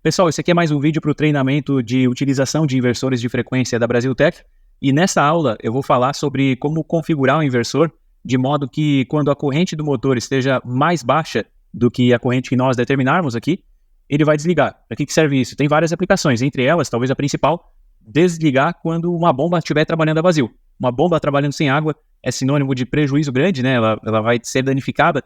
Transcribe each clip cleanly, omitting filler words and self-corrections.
Pessoal, esse aqui é mais um vídeo para o treinamento de utilização de inversores de frequência da Brasiltec. E nessa aula eu vou falar sobre como configurar o inversor de modo que quando a corrente do motor esteja mais baixa do que a corrente que nós determinarmos aqui, ele vai desligar. Para que serve isso? Tem várias aplicações, entre elas, talvez a principal, desligar quando uma bomba estiver trabalhando a vazio. Uma bomba trabalhando sem água é sinônimo de prejuízo grande, né? Ela vai ser danificada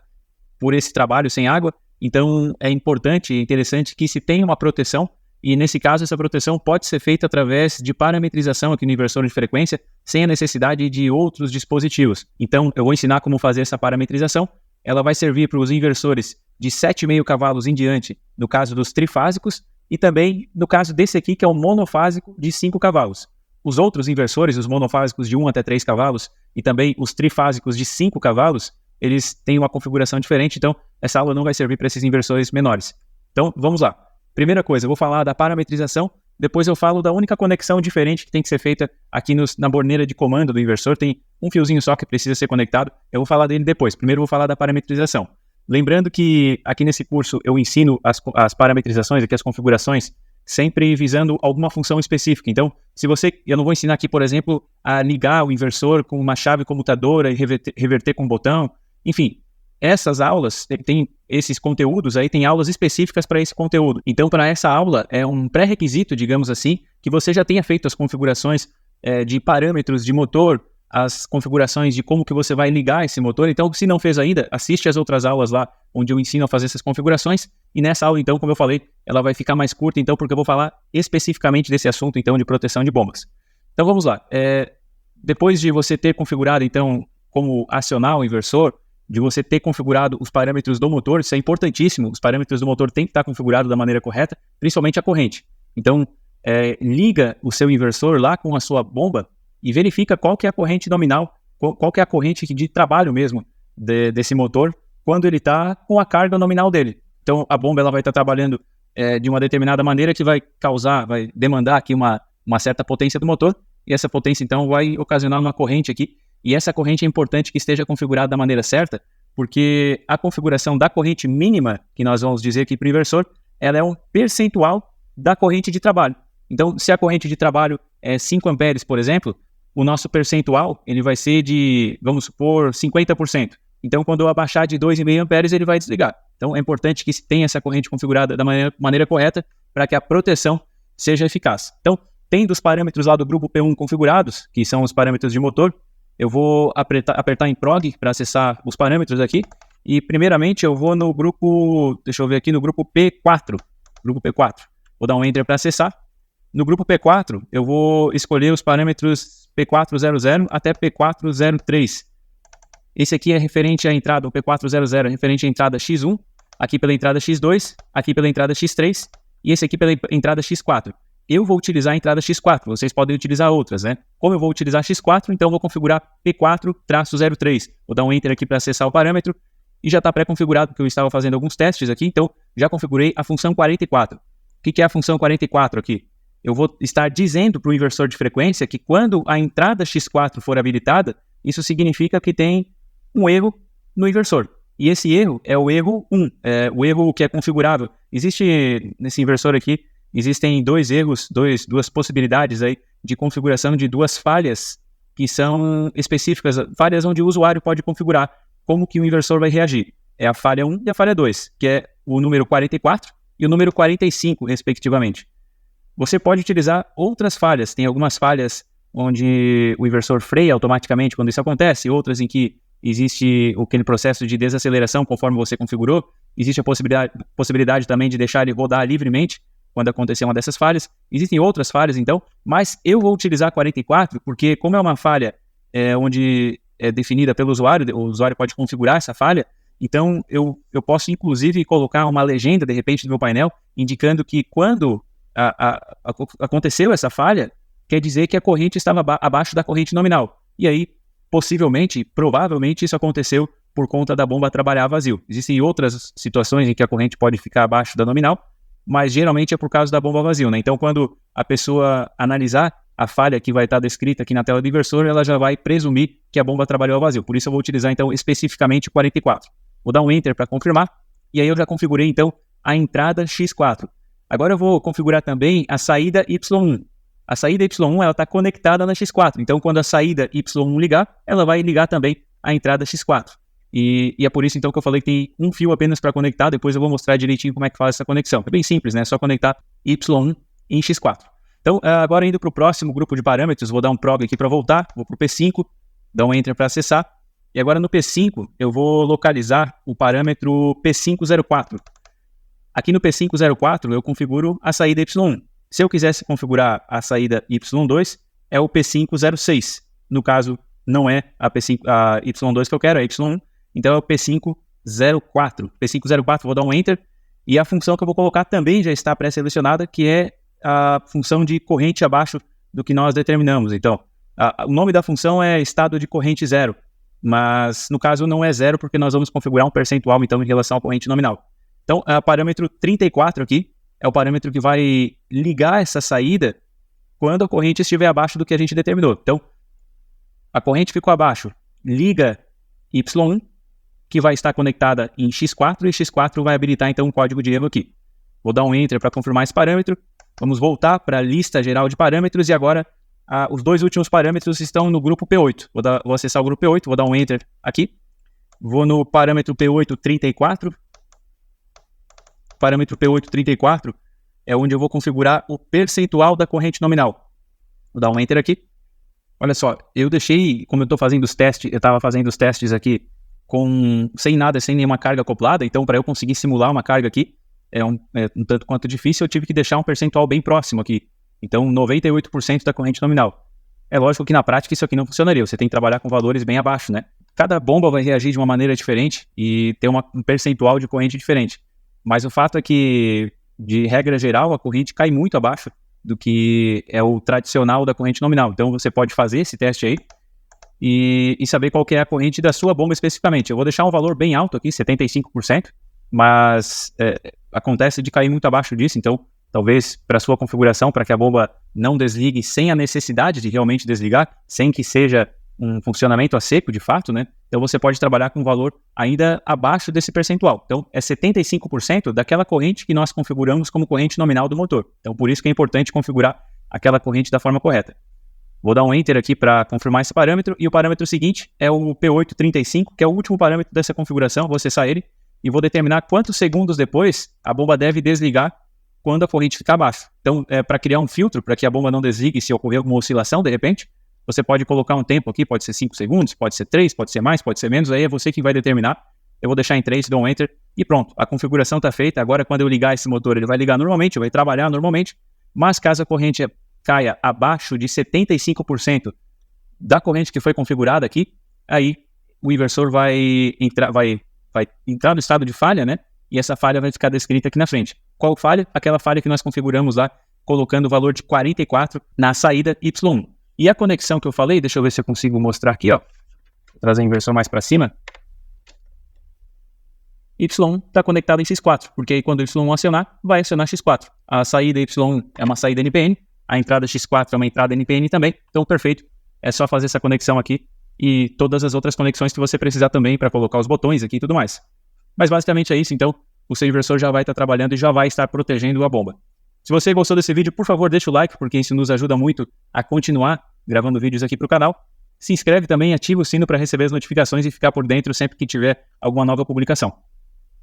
por esse trabalho sem água. Então, é importante e interessante que se tenha uma proteção, e nesse caso, essa proteção pode ser feita através de parametrização aqui no inversor de frequência, sem a necessidade de outros dispositivos. Então, eu vou ensinar como fazer essa parametrização. Ela vai servir para os inversores de 7,5 cavalos em diante, no caso dos trifásicos, e também no caso desse aqui, que é o monofásico de 5 cavalos. Os outros inversores, os monofásicos de 1 até 3 cavalos, e também os trifásicos de 5 cavalos, eles têm uma configuração diferente, então essa aula não vai servir para esses inversores menores. Então, vamos lá. Primeira coisa, eu vou falar da parametrização, depois eu falo da única conexão diferente que tem que ser feita aqui na borneira de comando do inversor. Tem um fiozinho só que precisa ser conectado, eu vou falar dele depois. Primeiro eu vou falar da parametrização. Lembrando que aqui nesse curso eu ensino as parametrizações, aqui as configurações, sempre visando alguma função específica. Então, eu não vou ensinar aqui, por exemplo, a ligar o inversor com uma chave comutadora e reverter com um botão. Enfim, essas aulas, esses conteúdos aí, tem aulas específicas para esse conteúdo. Então, para essa aula, é um pré-requisito, digamos assim, que você já tenha feito as configurações de parâmetros de motor, as configurações de como que você vai ligar esse motor. Então, se não fez ainda, assiste as outras aulas lá, onde eu ensino a fazer essas configurações. E nessa aula, então, como eu falei, ela vai ficar mais curta, então, porque eu vou falar especificamente desse assunto, então, de proteção de bombas. Então, vamos lá. Depois de você ter configurado, então, como acionar o inversor, de você ter configurado os parâmetros do motor, isso é importantíssimo, os parâmetros do motor têm que estar configurados da maneira correta, principalmente a corrente. Então, liga o seu inversor lá com a sua bomba e verifica qual que é a corrente nominal, qual que é a corrente de trabalho mesmo desse motor, quando ele está com a carga nominal dele. Então, a bomba ela vai estar trabalhando de uma determinada maneira que vai demandar aqui uma certa potência do motor, e essa potência, então, vai ocasionar uma corrente aqui. E essa corrente é importante que esteja configurada da maneira certa, porque a configuração da corrente mínima, que nós vamos dizer aqui para o inversor, ela é um percentual da corrente de trabalho. Então, se a corrente de trabalho é 5 amperes, por exemplo, o nosso percentual ele vai ser de, vamos supor, 50%. Então, quando eu abaixar de 2,5 amperes, ele vai desligar. Então, é importante que se tenha essa corrente configurada da maneira correta para que a proteção seja eficaz. Então, tendo os parâmetros lá do grupo P1 configurados, que são os parâmetros de motor, eu vou apertar em prog para acessar os parâmetros aqui. E primeiramente eu vou no grupo, deixa eu ver aqui, no grupo P4. Grupo P4. Vou dar um Enter para acessar. No grupo P4 eu vou escolher os parâmetros P400 até P403. Esse aqui é referente à entrada, o P400 é referente à entrada X1, aqui pela entrada X2, aqui pela entrada X3 e esse aqui pela entrada X4. Eu vou utilizar a entrada X4, vocês podem utilizar outras, né? Como eu vou utilizar X4, então eu vou configurar P4-03. Vou dar um Enter aqui para acessar o parâmetro e já está pré-configurado, porque eu estava fazendo alguns testes aqui, então já configurei a função 44. O que é a função 44 aqui? Eu vou estar dizendo para o inversor de frequência que quando a entrada X4 for habilitada, isso significa que tem um erro no inversor. E esse erro é o erro 1, o erro que é configurável. Existe nesse inversor aqui, existem duas possibilidades aí de configuração de duas falhas que são específicas, falhas onde o usuário pode configurar como que o inversor vai reagir. É a falha 1 e a falha 2, que é o número 44 e o número 45, respectivamente. Você pode utilizar outras falhas, tem algumas falhas onde o inversor freia automaticamente quando isso acontece, outras em que existe aquele processo de desaceleração conforme você configurou, existe a possibilidade também de deixar ele rodar livremente quando acontecer uma dessas falhas. Existem outras falhas, então, mas eu vou utilizar 44 porque, como é uma falha onde é definida pelo usuário, o usuário pode configurar essa falha, então eu posso, inclusive, colocar uma legenda, de repente, no meu painel, indicando que quando aconteceu essa falha, quer dizer que a corrente estava abaixo da corrente nominal. E aí, provavelmente, isso aconteceu por conta da bomba trabalhar vazio. Existem outras situações em que a corrente pode ficar abaixo da nominal, mas geralmente é por causa da bomba vazio, né? Então, quando a pessoa analisar a falha que vai estar descrita aqui na tela do inversor, ela já vai presumir que a bomba trabalhou ao vazio. Por isso eu vou utilizar, então, especificamente 44. Vou dar um Enter para confirmar, e aí eu já configurei, então, a entrada X4. Agora eu vou configurar também a saída Y1. A saída Y1 ela está conectada na X4, então quando a saída Y1 ligar, ela vai ligar também a entrada X4. E é por isso então que eu falei que tem um fio apenas para conectar, depois eu vou mostrar direitinho como é que faz essa conexão. É bem simples, né? É só conectar Y1 em X4. Então, agora indo para o próximo grupo de parâmetros, vou dar um prog aqui para voltar, vou para o P5, dar um Enter para acessar, e agora no P5 eu vou localizar o parâmetro P504. Aqui no P504 eu configuro a saída Y1. Se eu quisesse configurar a saída Y2, é o P506. No caso, não é a Y2 que eu quero, é a Y1, então é o P504. P504, vou dar um Enter, e a função que eu vou colocar também já está pré-selecionada, que é a função de corrente abaixo do que nós determinamos. Então, o nome da função é estado de corrente zero, mas no caso não é zero porque nós vamos configurar um percentual então em relação à corrente nominal. Então, o parâmetro 34 aqui é o parâmetro que vai ligar essa saída quando a corrente estiver abaixo do que a gente determinou. Então, a corrente ficou abaixo, liga Y1, que vai estar conectada em X4, e X4 vai habilitar então um código de erro aqui. Vou dar um Enter para confirmar esse parâmetro. Vamos voltar para a lista geral de parâmetros e agora os dois últimos parâmetros estão no grupo P8. Vou acessar o grupo P8, vou dar um Enter aqui. Vou no parâmetro P8 34. Parâmetro P8 34 é onde eu vou configurar o percentual da corrente nominal. Vou dar um Enter aqui. Olha só, eu deixei, como eu estou fazendo os testes, eu estava fazendo os testes aqui sem nada, sem nenhuma carga acoplada, então para eu conseguir simular uma carga aqui, é um tanto quanto difícil, eu tive que deixar um percentual bem próximo aqui. Então, 98% da corrente nominal. É lógico que na prática isso aqui não funcionaria, você tem que trabalhar com valores bem abaixo, né? Cada bomba vai reagir de uma maneira diferente e ter um percentual de corrente diferente. Mas o fato é que, de regra geral, a corrente cai muito abaixo do que é o tradicional da corrente nominal. Então, você pode fazer esse teste aí e saber qual que é a corrente da sua bomba especificamente. Eu vou deixar um valor bem alto aqui, 75%, mas acontece de cair muito abaixo disso, então talvez para sua configuração, para que a bomba não desligue sem a necessidade de realmente desligar, sem que seja um funcionamento a seco de fato, né? Então você pode trabalhar com um valor ainda abaixo desse percentual. Então é 75% daquela corrente que nós configuramos como corrente nominal do motor. Então por isso que é importante configurar aquela corrente da forma correta. Vou dar um Enter aqui para confirmar esse parâmetro, e o parâmetro seguinte é o P835, que é o último parâmetro dessa configuração. Vou acessar ele e vou determinar quantos segundos depois a bomba deve desligar quando a corrente ficar abaixo. Então, para criar um filtro, para que a bomba não desligue se ocorrer alguma oscilação, de repente, você pode colocar um tempo aqui, pode ser 5 segundos, pode ser 3, pode ser mais, pode ser menos, aí é você que vai determinar. Eu vou deixar em 3, dou um Enter e pronto, a configuração está feita. Agora, quando eu ligar esse motor, ele vai ligar normalmente, vai trabalhar normalmente, mas caso a corrente caia abaixo de 75% da corrente que foi configurada aqui, aí o inversor vai entrar no estado de falha, né? E essa falha vai ficar descrita aqui na frente. Qual falha? Aquela falha que nós configuramos lá, colocando o valor de 44 na saída Y1. E a conexão que eu falei, deixa eu ver se eu consigo mostrar aqui, ó. Vou trazer o inversor mais para cima. Y1 está conectado em X4, porque aí quando o Y1 acionar, vai acionar X4. A saída Y1 é uma saída NPN, a entrada X4 é uma entrada NPN também, então perfeito. É só fazer essa conexão aqui e todas as outras conexões que você precisar também para colocar os botões aqui e tudo mais. Mas basicamente é isso, então o seu inversor já vai estar trabalhando e já vai estar protegendo a bomba. Se você gostou desse vídeo, por favor, deixa o like, porque isso nos ajuda muito a continuar gravando vídeos aqui para o canal. Se inscreve também, ativa o sino para receber as notificações e ficar por dentro sempre que tiver alguma nova publicação.